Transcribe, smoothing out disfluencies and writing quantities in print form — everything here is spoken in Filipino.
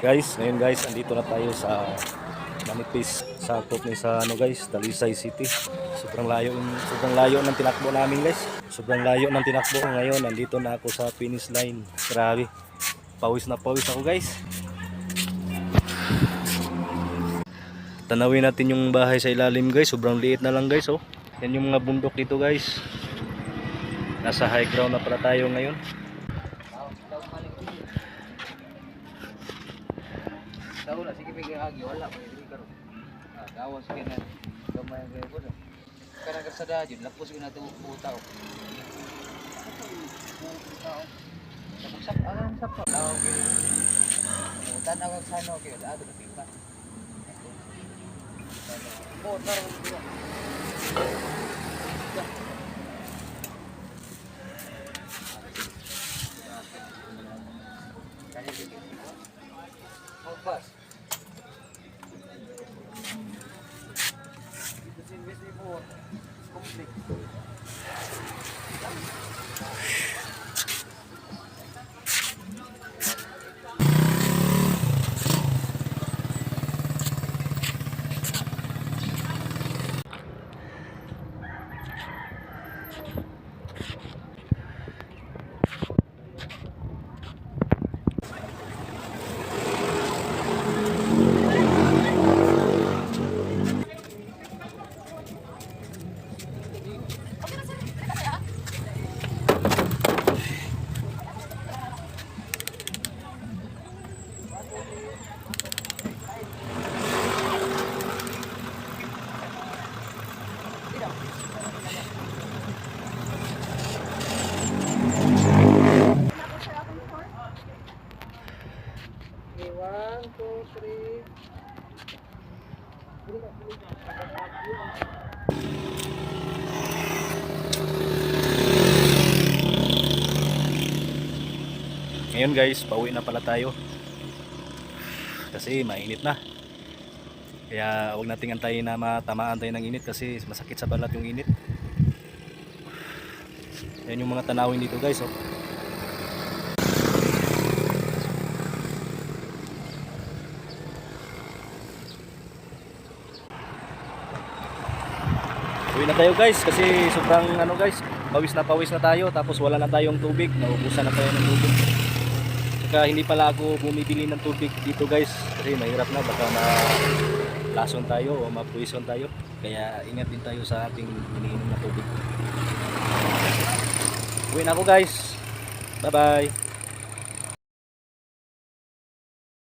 Guys, ngayon guys, andito na tayo sa Manipis, sakop ni sa ano guys, Talisay City. Sobrang layo ng tinakbo namin guys. Sobrang layo ng tinakbo. Ngayon, nandito na ako sa finish line. Grabe. Pawis na pawis ako guys. Tanawin natin yung bahay sa ilalim guys. Sobrang liit na lang guys oh. Yan yung mga bundok dito guys. Nasa high ground na pala tayo ngayon. Tahu na sige pigi agi wala pa diri karon. Gawas kina gamay kay ko. Kana kasada jud lapos kina tu butaw. Sak ang sapa. Law kini. Tanaw kag sano kay ado ka pipa. Oh, taro dito. Kani dito. Bus. Ito si mo complete. One, two, three. Ngayon guys, pauwi na pala tayo. Kasi mainit na. Kaya huwag nating antayin na matamaan tayo ng init kasi masakit sa balat yung init. Yan yung mga tanawin dito guys oh. Uwi na tayo guys kasi sobrang ano guys, pawis na tayo tapos wala na tayong tubig, naubusan na tayo ng tubig. Saka hindi pala ako bumibili ng tubig dito guys kasi mahirap na, baka malason tayo o mapuison tayo. Kaya ingat din tayo sa ating iniinom na tubig. Uwi na ako guys. Bye bye.